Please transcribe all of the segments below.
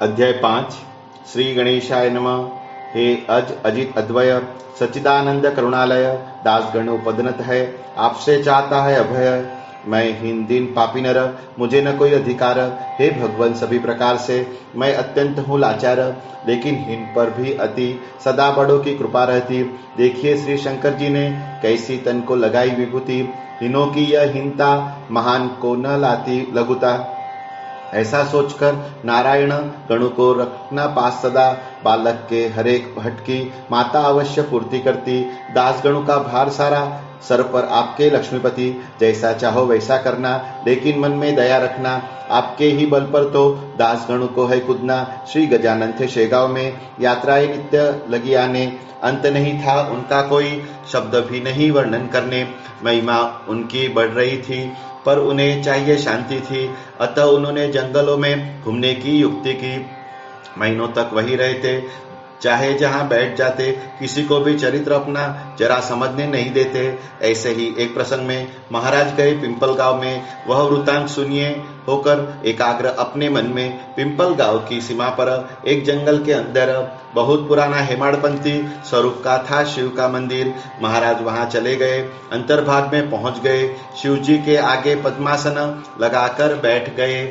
अध्याय 5। श्री गणेशाय नमः। हे अजित अद्वय सच्चिदानंद करुणालय, दासगण उपदनत है, आपसे चाहता है अभय। मैं हीन दीन पापी नर, मुझे न कोई अधिकार। हे भगवान, सभी प्रकार से मैं अत्यंत हूँ लाचार, लेकिन हीन पर भी अति सदा बड़ों की कृपा रहती। देखिए श्री शंकर जी ने कैसी तन को लगाई विभूति, हीनों की यह हीनता महान को न लाती लघुता। ऐसा सोचकर नारायण गणु को रखना पास सदा, बालक के हरेक भटकी माता अवश्य पूर्ति करती। दास गणु का भार सारा सर पर आपके लक्ष्मीपति, जैसा चाहो वैसा करना, लेकिन मन में दया रखना। आपके ही बल पर तो दास गणु को है कूदना। श्री गजानन थे शेगांव में, यात्राएं नित्य लगी आने, अंत नहीं था उनका कोई शब्द भी नहीं वर्णन करने। महिमा उनकी बढ़ रही थी, पर उन्हें चाहिए शांति थी, अतः उन्होंने जंगलों में घूमने की युक्ति की। महीनों तक वही रहते, चाहे जहां बैठ जाते, किसी को भी चरित्र अपना जरा समझने नहीं देते। ऐसे ही एक प्रसंग में महाराज गए पिंपल गांव में। वह वृतांत सुनिए होकर एकाग्र अपने मन में। पिंपल गांव की सीमा पर एक जंगल के अंदर बहुत पुराना हेमाड़पंथी स्वरूप का था शिव का मंदिर। महाराज वहां चले गए, अंतर्भाग में पहुंच गए, शिव जी के आगे पद्मासन लगाकर बैठ गए।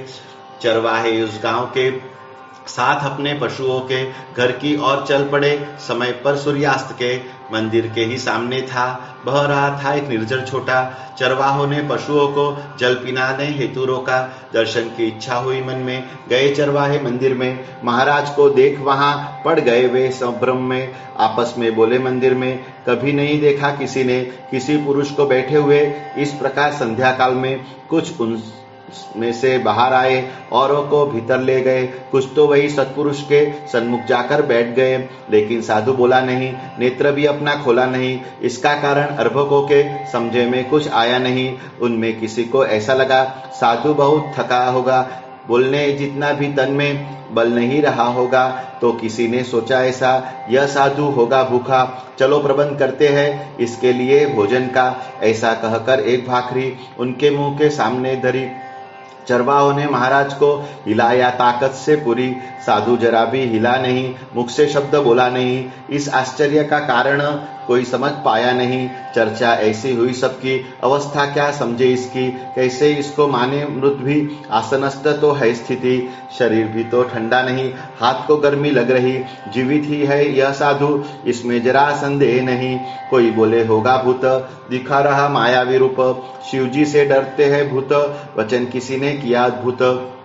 चरवाहे उस गांव के साथ अपने पशुओं के घर की ओर चल पड़े। समय पर सूर्यास्त के मंदिर के ही सामने था, बह रहा था एक निर्जर छोटा। चरवाहों ने पशुओं को जल पिलाने हेतु रोका। दर्शन की इच्छा हुई मन में, गए चरवाहे मंदिर में। महाराज को देख वहां पड़ गए वे संभ्रम में। आपस में बोले मंदिर में, कभी नहीं देखा किसी ने किसी पुरुष को बैठे हुए इस प्रकार संध्या काल में। कुछ उन में से बाहर आए, औरों को भीतर ले गए। कुछ तो वही सत्पुरुष के सन्मुख जाकर बैठ गए, लेकिन साधु बोला नहीं, नेत्र भी अपना खोला नहीं। इसका कारण अर्भकों के समझे में कुछ आया नहीं। उनमें किसी को ऐसा लगा साधु बहुत थका होगा, बोलने जितना भी तन में बल नहीं रहा होगा। तो किसी ने सोचा ऐसा, यह साधु होगा भूखा, चलो प्रबंध करते हैं इसके लिए भोजन का। ऐसा कहकर एक भाखरी उनके मुंह के सामने धरी। चरवाहों ने महाराज को हिलाया ताकत से पूरी। साधु जरा भी हिला नहीं, मुख से शब्द बोला नहीं। इस आश्चर्य का कारण कोई समझ पाया नहीं। चर्चा ऐसी हुई सबकी, अवस्था क्या समझे इसकी, कैसे इसको माने। मृत भी आसनस्थ तो है स्थिति, शरीर भी तो ठंडा नहीं, हाथ को गर्मी लग रही। जीवित ही है यह साधु, इसमें जरा संदेह नहीं। कोई बोले होगा भूत, दिखा रहा मायावी रूप, शिवजी से डरते हैं भूत, वचन किसी ने किया अद्भुत।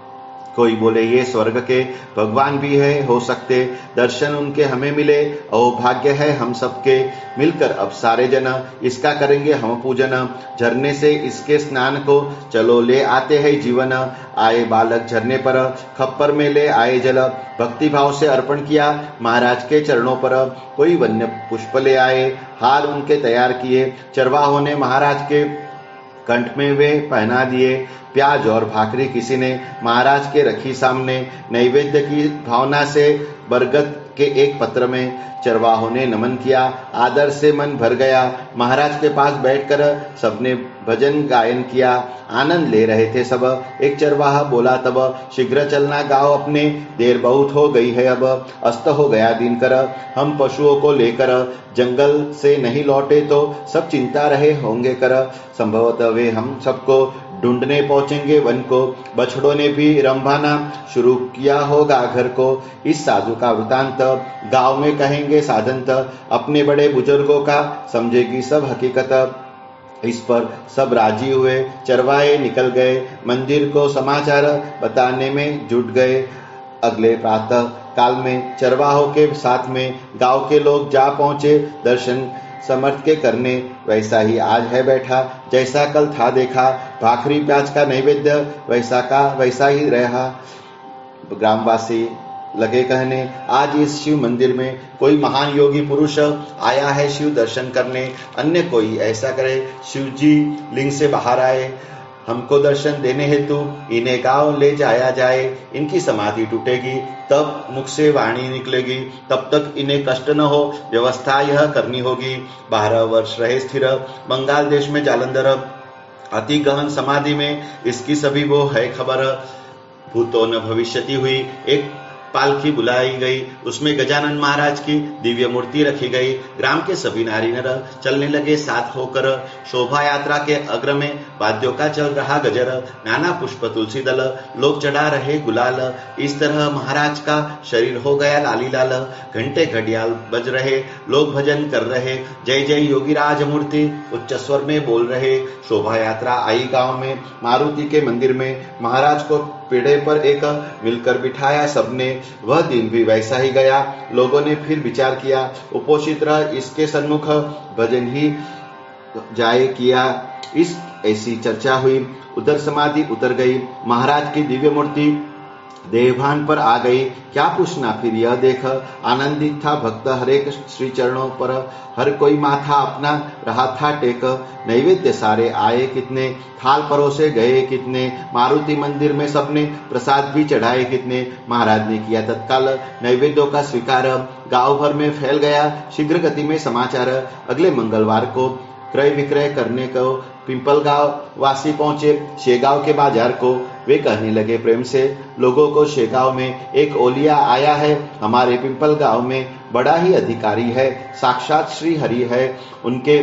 कोई बोले ये स्वर्ग के भगवान भी है हो सकते, दर्शन उनके हमें मिले, अहोभाग्य है हम सबके। मिलकर अब सारे जन इसका करेंगे हम पूजन, झरने से इसके स्नान को चलो ले आते हैं जीवन। आए बालक झरने पर, खप्पर में ले आए जल, भक्ति भाव से अर्पण किया महाराज के चरणों पर। कोई वन्य पुष्प ले आए, हार उनके तैयार किए। चरवाहों ने महाराज के कंठ में वे पहना दिए। प्याज और भाकरी किसी ने महाराज के रखी सामने। नैवेद्य की भावना से बरगद के एक पत्र में चरवाहों ने नमन किया। आदर से मन भर गया। महाराज के पास बैठकर सबने भजन गायन किया, आनंद ले रहे थे सब। एक चरवाहा बोला तब, शीघ्र चलना गाँव अपने, देर बहुत हो गई है अब, अस्त हो गया दिन कर। हम पशुओं को लेकर जंगल से नहीं लौटे तो सब चिंता रहे होंगे कर। संभवतः वे हम सबको ढूंढने पहुंचेंगे वन को। बछड़ों ने भी रंभाना शुरू किया होगा घर को। इस साधु का वृतांत गांव में कहेंगे साधंत, अपने बड़े बुजुर्गों का समझेगी सब हकीकत। इस पर सब राजी हुए। चरवाहे निकल गए, मंदिर को समाचार बताने में जुट गए। अगले प्रातः काल में चरवाहों के साथ में गांव के लोग जा पहुंचे दर्शन समर्थ के करने। वैसा ही आज है बैठा, जैसा कल था देखा। भाखरी प्याज का नैवेद्य वैसा का वैसा ही रहा। ग्रामवासी लगे कहने, आज इस शिव मंदिर में कोई महान योगी पुरुष आया है शिव दर्शन करने। अन्य कोई ऐसा करे, शिव जी लिंग से बाहर आए, हमको दर्शन देने हेतु इन्हें गांव ले जाया जाए। इनकी समाधि टूटेगी, तब मुख से वाणी निकलेगी, तब तक इन्हें कष्ट न हो, व्यवस्था यह करनी होगी। 12 वर्ष रहे स्थिर बंगाल देश में जालंधर, अति गहन समाधि में इसकी सभी वो है खबर। भूतो न भविष्यति हुई एक पालकी बुलाई गई, उसमें गजानन महाराज की दिव्य मूर्ति रखी गई। ग्राम के सभी नारी नर चलने लगे साथ होकर। शोभा यात्रा के अग्र में वाद्यों का चल रहा गजर, नाना पुष्प तुलसी दल, लोग चढ़ा रहे गुलाल। इस तरह महाराज का शरीर हो गया लाली लाल। घंटे घड़ियाल बज रहे, लोग भजन कर रहे, जय जय योगीराज मूर्ति उच्च स्वर में बोल रहे। शोभा यात्रा आई गांव में, मारुति के मंदिर में। महाराज को पीढ़े पर एक मिलकर बिठाया सबने। वह दिन भी वैसा ही गया। लोगों ने फिर विचार किया, उपोषित रह इसके सन्मुख, भजन ही जाए किया। इस ऐसी चर्चा हुई। उधर समाधि उतर गई। महाराज की दिव्य मूर्ति देवभान पर आ गई। क्या पूछना फिर यह देख, आनंदित था भक्त हरेक श्री चरणों पर। हर कोई माथा अपना रहा था टेक। नैवेद्य सारे आए कितने, थाल परोसे गए कितने। मारुति मंदिर में सबने प्रसाद भी चढ़ाए कितने। महाराज ने किया तत्काल नैवेद्यों का स्वीकार। गांव भर में फैल गया शीघ्र गति में समाचार। अगले मंगलवार को क्रय विक्रय करने को पिंपलगांव वासी पहुंचे शेगांव के बाजार को। वे कहने लगे प्रेम से लोगों को, शेगांव में एक ओलिया आया है, हमारे पिंपलगांव में बड़ा ही अधिकारी है, साक्षात श्री हरि है। उनके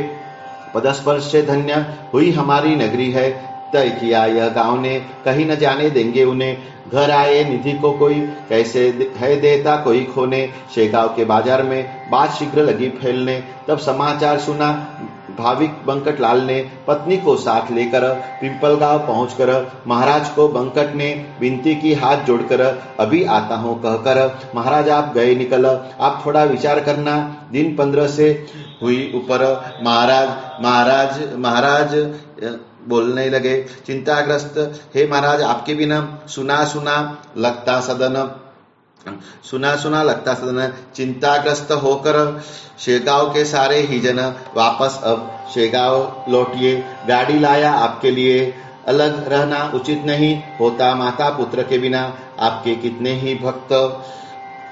पदस्पर्श से धन्य हुई हमारी नगरी है। तय किया यह गांव ने, कहीं न जाने देंगे उन्हें। घर आए निधि को कोई, कैसे है देता कोई खोने। शेगांव के बाजार में बात शीघ्र लगी फैलने। तब समाचार सुना भाविक बंकट लाल ने, पत्नी को साथ लेकर पिंपलगांव पहुंचकर महाराज को बंकट ने विनती की हाथ जोड़कर, अभी आता हूं कहकर महाराज आप गए निकल, आप थोड़ा विचार करना। दिन 15 से हुई ऊपर। महाराज बोलने लगे, चिंताग्रस्त हे महाराज, आपके बिना सुना सुना लगता सदन। चिंताग्रस्त होकर शेगांव के सारे ही जन वापस अब शेगांव लौटिए। गाड़ी लाया आपके लिए, अलग रहना उचित नहीं होता माता पुत्र के बिना। आपके कितने ही भक्त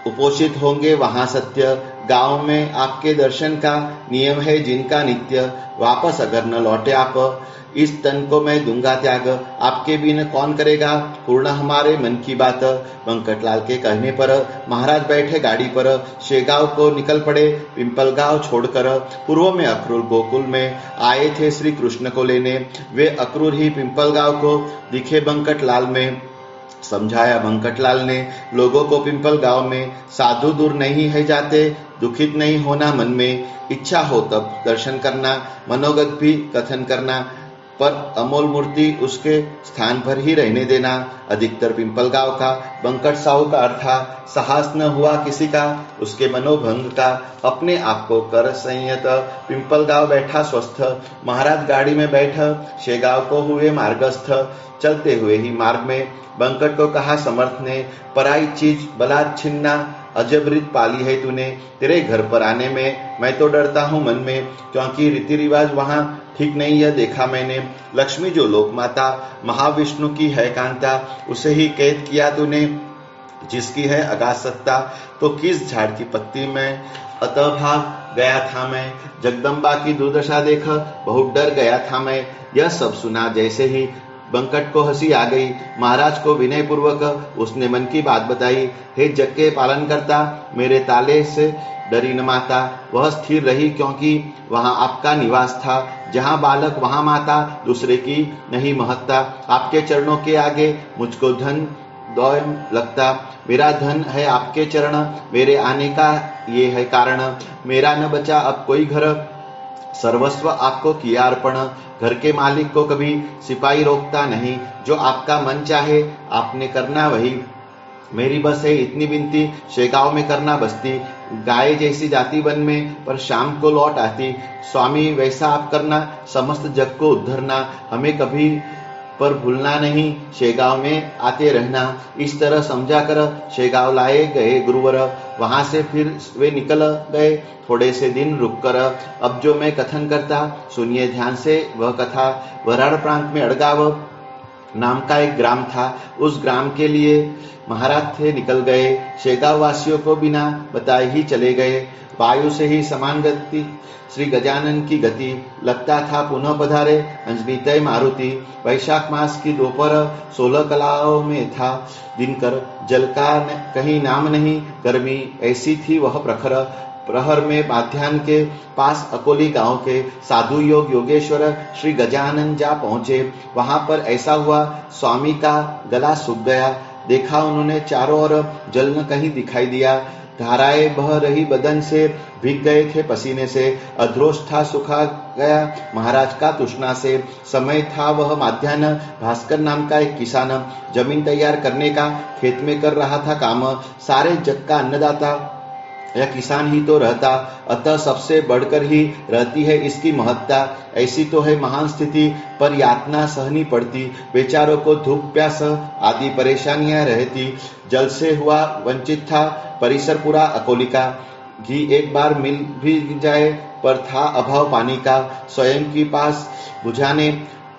उपोषित होंगे वहां सत्य। गांव में आपके दर्शन का नियम है जिनका नित्य। वापस अगर न लौटे आप, इस तन को मैं दूंगा त्याग। आपके बिन कौन करेगा पूर्ण हमारे मन की बात। बंकटलाल के कहने पर महाराज बैठे गाड़ी पर, शेगांव को निकल पड़े पिंपलगांव छोड़कर। पूर्व में अक्रूर गोकुल में आए थे श्री कृष्ण को लेने। वे अक्रूर ही पिंपलगांव को दिखे बंकटलाल में। समझाया बंकटलाल ने लोगों को पिंपलगांव में, साधु दूर नहीं है जाते, दुखित नहीं होना मन में। इच्छा हो तब दर्शन करना, मनोगत भी कथन करना, पर अमोल मूर्ति उसके स्थान पर ही रहने देना। अधिकतर पिंपलगांव का बंकट साहू का अर्था, साहस न हुआ किसी का उसके मनोभंग का। अपने आप को कर संयत, पिंपलगांव बैठा स्वस्थ। महाराज गाड़ी में बैठ शेगांव को हुए मार्गस्थ। चलते हुए ही मार्ग में बंकट को कहा समर्थ ने, पराई चीज बलात् छिन्ना, अजब रीत पाली है तूने। तेरे घर पर आने में मैं तो डरता हूँ मन में, क्योंकि रीति रिवाज वहाँ ठीक नहीं यह देखा मैंने। लक्ष्मी जो लोक माता महाविष्णु की है कांता, उसे ही कैद किया तूने जिसकी है अगाध सत्ता। तो किस झाड़ की पत्ती में अतः भाग गया था मैं, जगदम्बा की दुर्दशा देख बहुत डर गया था मैं। यह सब सुना जैसे ही बंकट को हंसी आ गई। महाराज को विनय पूर्वक उसने मन की बात बताई। हे जग के पालन करता, मेरे ताले से डरी न माता। वह स्थिर रही क्योंकि वहां आपका निवास था। जहां बालक वहां माता, दूसरे की नहीं महत्ता। आपके चरणों के आगे मुझको धन दौन लगता। मेरा धन है आपके चरण, मेरे आने का ये है कारण। मेरा न बचा अब कोई घर, सर्वस्व आपको किया अर्पण। घर के मालिक को कभी सिपाही रोकता नहीं, जो आपका मन चाहे आपने करना वही। मेरी बस है इतनी विनती, शेगांव में करना बस्ती। गाय जैसी जाती वन में, पर शाम को लौट आती। स्वामी वैसा आप करना, समस्त जग को उद्धरना। हमें कभी पर भूलना नहीं, शेगांव में आते रहना। इस तरह समझा कर शेगांव लाए गए गुरुवर। वहां से फिर वे निकल गए थोड़े से दिन रुककर। अब जो मैं कथन करता सुनिए ध्यान से वह कथा। वराड़ प्रांत में अड़गाव नाम का एक ग्राम था। उस ग्राम के लिए महाराज थे निकल गए। शेगांव वासियों को बिना बताए ही चले गए। वायु से ही समान गति श्री गजानन की गति। लगता था पुनः पधारे अंजनीतय मारुति। वैशाख मास की दोपहर 16 कलाओं में था दिनकर। जल का कहीं नाम नहीं, गर्मी ऐसी थी वह प्रखर। प्रहर में माध्यान्ह के पास अकोली गांव के साधु योगेश्वर श्री गजानन जा पहुंचे। वहां पर ऐसा हुआ, स्वामी का गला सूख गया। देखा उन्होंने चारों ओर, जल न कहीं दिखाई दिया। धाराएं बह रही बदन से, भीग गए थे पसीने से। अधरोष था, सुखा गया महाराज का तृष्णा से। समय था वह माध्यान्ह। भास्कर नाम का एक किसान जमीन तैयार करने का खेत में कर रहा था काम। सारे जग का अन्नदाता यह किसान ही तो रहता, अतः सबसे बढ़कर ही रहती है इसकी महत्ता। ऐसी तो है महान स्थिति, पर यातना सहनी पड़ती। बेचारों को धूप प्यास आदि परेशानियां रहती। जल से हुआ वंचित था परिसर पूरा अकोली का। घी एक बार मिल भी जाए पर था अभाव पानी का। स्वयं की पास बुझाने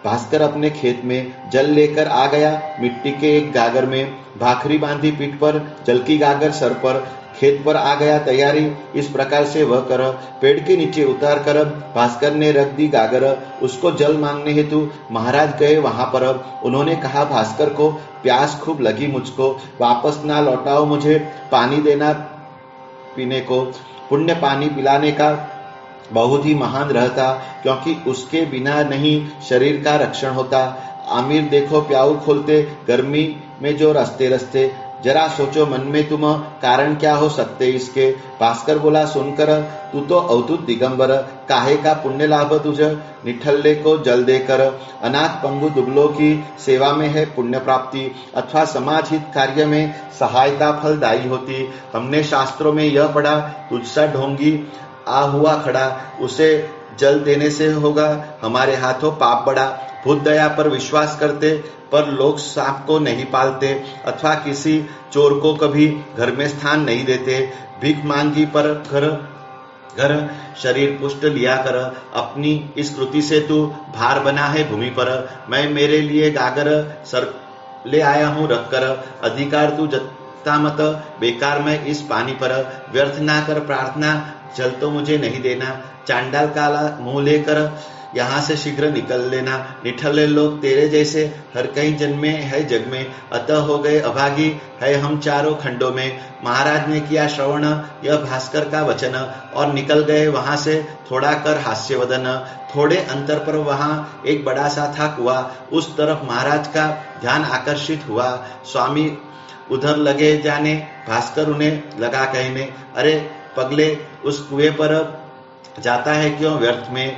भास्कर अपने खेत में जल लेकर आ गया। मिट्टी के एक गागर में भाखरी बांधी पीठ पर, जल की गागर सर पर, खेत पर आ गया तैयारी। इस प्रकार से वह कर पेड़ के नीचे उतार कर भास्कर ने रख दी गागर। उसको जल मांगने हेतु महाराज गए वहां पर। उन्होंने कहा, भास्कर को प्यास खूब लगी मुझको, वापस ना लौटाओ मुझे पानी देना पीने को। पुण्य पानी पिलाने का बहुत ही महान रहता, क्योंकि उसके बिना नहीं शरीर का रक्षण होता। आमिर देखो प्याऊ खोलते, गर्मी में जो रस्ते रस्ते। जरा सोचो मन में तुम, कारण क्या हो सकते इसके। भास्कर बोला, सुनकर तू तो अवधूत दिगंबर, काहे का पुण्य लाभ तुझ निठल्ले को जल देकर। अनाथ पंगु दुबलों की सेवा में है पुण्य प्राप्ति, अथवा समाज हित कार्य में सहायता फलदायी होती। हमने शास्त्रों में यह पढ़ा, तुझसा ढोंगी आ हुआ खड़ा, उसे जल देने से होगा हमारे हाथों पाप बड़ा। भूत दया पर विश्वास करते, पर लोग सांप को नहीं पालते, अथवा किसी चोर को कभी घर में स्थान नहीं देते। भीख मांगी पर घर शरीर पुष्ट लिया कर। अपनी इस कृति से तू भार बना है भूमि पर। मैं मेरे लिए गागर सर ले आया हूँ रख कर। अधिकार तू जता मत बेकार मैं इस पानी पर। व्यर्थ ना कर प्रार्थना, जल तो मुझे नहीं देना। चांडाल काला मुंह लेकर यहाँ से शीघ्र निकल लेना। निठल्ले लोग तेरे जैसे हर कहीं जन्मे है जग में, अतः हो गए अभागी है हम चारों खंडों में। महाराज ने किया श्रवण यह भास्कर का वचन, और निकल गए वहां से थोड़ा कर हास्यवदन। थोड़े अंतर पर वहां एक बड़ा सा था कुआं। उस तरफ महाराज का ध्यान आकर्षित हुआ। स्वामी उधर लगे जाने, भास्कर उन्हें लगा कहने, अरे पगले, उस कुएं पर जाता है क्यों व्यर्थ में।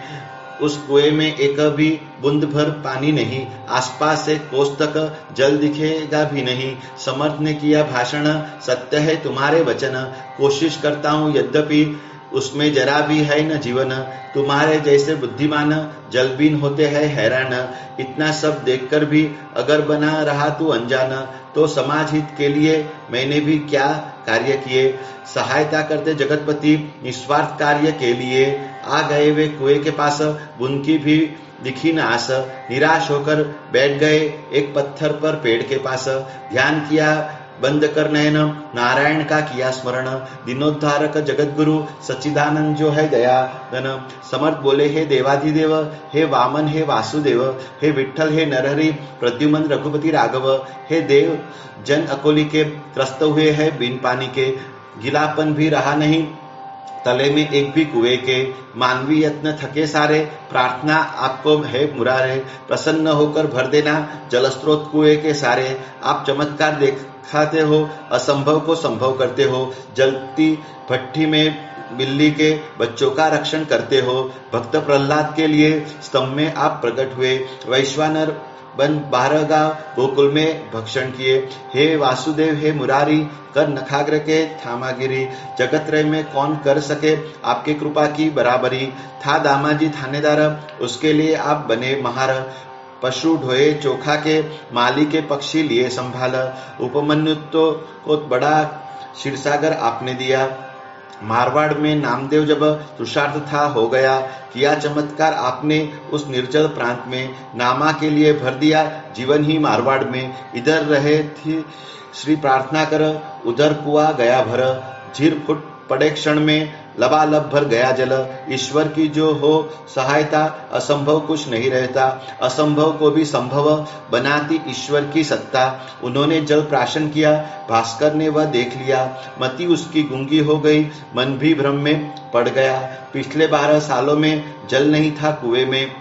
उस कुएं में एक भी बूंद भर पानी नहीं, आसपास से कोस तक जल दिखेगा भी नहीं। समर्थ ने किया भाषण, सत्य है तुम्हारे वचन। कोशिश करता हूँ यद्यपि उसमें जरा भी है न जीवन। तुम्हारे जैसे बुद्धिमान जलबीन होते हैं हैरान। इतना सब देखकर भी अगर बना रहा तू अनजान, तो समाज हित के लिए मैंने भी क्या कार्य किए। सहायता करते जगतपति निस्वार्थ कार्य के लिए। आ गए वे कुएं के पास, उनकी भी दिखी न आस। निराश होकर बैठ गए एक पत्थर पर पेड़ के पास। ध्यान किया बंद कर नयन, नारायण का किया स्मरण। दिनोद्धारक जगत गुरु सच्चिदानंद जो है दया घन। समर्थ बोले, हे देवाधिदेव, हे वामन, हे वासुदेव, हे विठ्ठल, हे नरहरि, प्रद्युमन, रघुपति, राघव। हे देव, जन अकोली के त्रस्त हुए हैं बिन पानी के। गिलापन भी रहा नहीं तले में एक भी कुएं के। मानवी यत्न थके सारे, प्रार्थना आपको है मुरारे। प्रसन्न होकर भर देना जलस्रोत कुएं के सारे। आप चमत्कार दिखाते हो, असंभव को संभव करते हो। जलती भट्टी में बिल्ली के बच्चों का रक्षण करते हो। भक्त प्रहलाद के लिए स्तंभ में आप प्रकट हुए। वैश्वानर बन 12 गांव गोकुल में भक्षण किए। हे वासुदेव, हे मुरारी, कर नखाग्र के थामागिरी। जगत्रय में कौन कर सके आपके कृपा की बराबरी। था दामाजी थानेदार, उसके लिए आप बने महार। पशु ढोए चोखा के, माली के पक्षी लिए संभाल। उपमन्यु को बड़ा क्षीरसागर आपने दिया। मारवाड़ में नामदेव जब तुषार्थ था हो गया। किया चमत्कार आपने उस निर्जल प्रांत में। नामा के लिए भर दिया जीवन ही मारवाड़ में। इधर रहे थी श्री प्रार्थना कर, उधर कुआ गया भर। झीर फुट पड़े क्षण में लबालब भर गया जल। ईश्वर की जो हो सहायता, असंभव कुछ नहीं रहता। असंभव को भी संभव बनाती ईश्वर की सत्ता। उन्होंने जल प्राशन किया, भास्कर ने वह देख लिया। मति उसकी गूंगी हो गई, मन भी भ्रम में पड़ गया। पिछले 12 सालों में जल नहीं था कुएं में,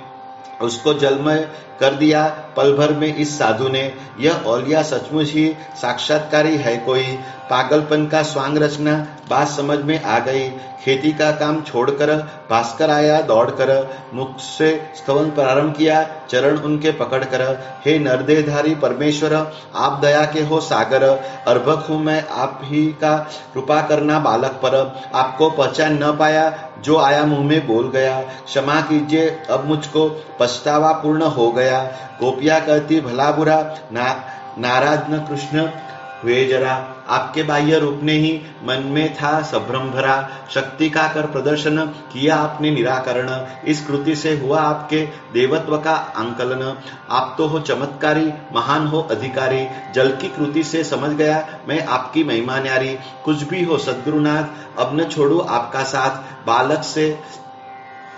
उसको जलमय कर दिया पल भर में इस साधु ने। यह औलिया सचमुच ही साक्षात्कारी है कोई। पागलपन का स्वांग रचना बात समझ में आ गई। खेती का काम छोड़कर भास्कर आया दौड़कर, मुख से स्तवन प्रारंभ किया, चरण उनके पकड़कर। हे नरदेहधारी परमेश्वर, आप दया के हो सागर। अर्भक हूँ मैं आप ही का, कृपा करना बालक पर। आपको पहचान न पाया, जो आया मुंह में बोल गया। क्षमा कीजिए अब मुझको, पछतावा पूर्ण हो गया। गोपियां कहती भला बुरा, नाराज न कृष्ण हुए जरा। आपके बाह्य रूप ने ही मन में था संभ्रम भरा। शक्ति का कर प्रदर्शन किया आपने निराकरण। इस कृति से हुआ आपके देवत्व का आंकलन। आप तो हो चमत्कारी, महान हो अधिकारी। जल की कृति से समझ गया मैं आपकी महिमा न्यारी। कुछ भी हो सद्गुरुनाथ, अब न छोड़ू आपका साथ। बालक से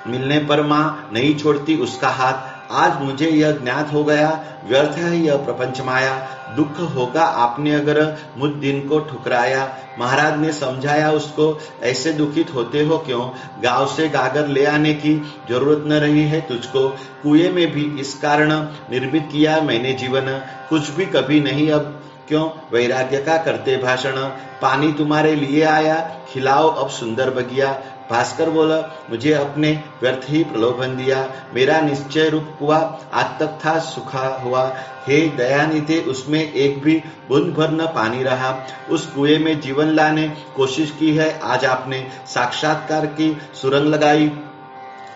मिलने पर माँ नहीं छोड़ती उसका हाथ। आज मुझे यह ज्ञात हो गया, व्यर्थ है यह प्रपंच माया। दुख होगा आपने अगर मुझ दिन को ठुकराया। महाराज ने समझाया उसको, ऐसे दुखित होते हो क्यों? गांव से गागर ले आने की जरूरत न रही है तुझको। कुएं में भी इस कारण निर्मित किया मैंने जीवन। कुछ भी कभी नहीं अब क्यों वैराग्य का करते भाषण। पानी तुम्हारे लिए आया, खिलाओ अब सुंदर बगिया। भास्कर बोला, मुझे अपने व्यर्थ ही प्रलोभन दिया। मेरा निश्चय रूप हुआ, आज तक था सुखा हुआ। हे दयानिधे, उसमें एक भी बूंद भर न पानी रहा। उस कुएं में जीवन लाने कोशिश की है आज आपने। साक्षात्कार की सुरंग लगाई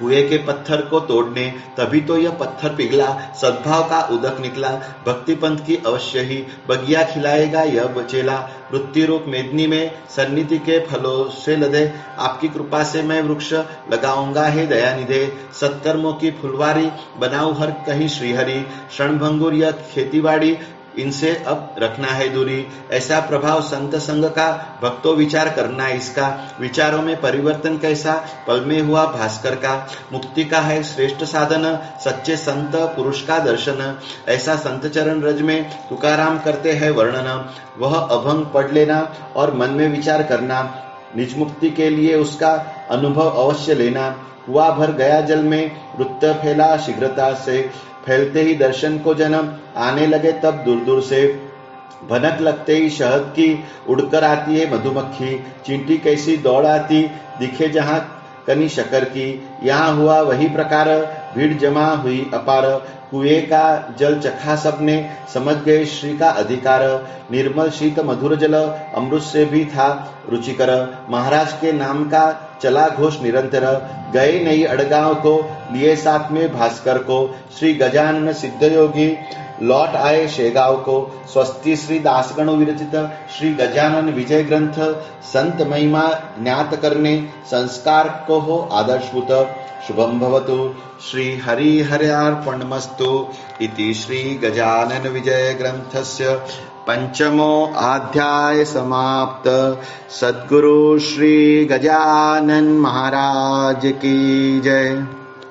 कुएं के पत्थर को तोड़ने, तभी तो यह पत्थर पिघला। सद्भाव का उदक निकला, भक्ति पंथ की अवश्य ही बगिया खिलाएगा यह बचेला। वृत्ति रूप मेदनी में सन्निधि के फलों से लदे, आपकी कृपा से मैं वृक्ष लगाऊंगा हे दयानिधे। सत्कर्मों की फुलवारी बनाऊं हर कहीं श्रीहरि। क्षणभंगुर यह खेतीबाड़ी, इनसे अब रखना है दूरी। ऐसा प्रभाव संत संग का, भक्तों विचार करना इसका। विचारों में परिवर्तन कैसा पल में हुआ भास्कर का। मुक्ति का है श्रेष्ठ साधन, सच्चे संत पुरुष का दर्शन। ऐसा संत चरण रज में तुकाराम करते हैं वर्णन। वह अभंग पढ़ लेना और मन में विचार करना। निज मुक्ति के लिए उसका अनुभव अवश्य लेना। कुआ भर गया जल में, वृत्त फैला शीघ्रता से। फैलते ही दर्शन को जन्म आने लगे तब दूर दूर से। भनक लगते ही शहद की उड़कर आती है मधुमक्खी। चींटी कैसी दौड़ आती दिखे जहाँ कनी शकर की। यहाँ हुआ वही प्रकार, भीड़ जमा हुई अपार। कुएं का जल चखा सबने, समझ गए श्री का अधिकार। निर्मल शीत मधुर जल, अमृत से भी था रुचिकर। महाराज के नाम का चला घोष निरंतर। गए नहीं अड़गांव को, लिए साथ में भास्कर को। श्री गजानन सिद्ध योगी लौट आए शेगांव को। स्वस्ति श्री दासगण विरचित श्री गजानन विजय ग्रंथ। संत महिमा ज्ञात करने, संस्कार को हो आदर्शभूत। शुभम भवतु। श्री हरि हर्यार्पणमस्तु। इति श्री गजानन विजय ग्रंथस्य पंचमो अध्याय समाप्त। सद्गुरु श्री गजानन महाराज की जय।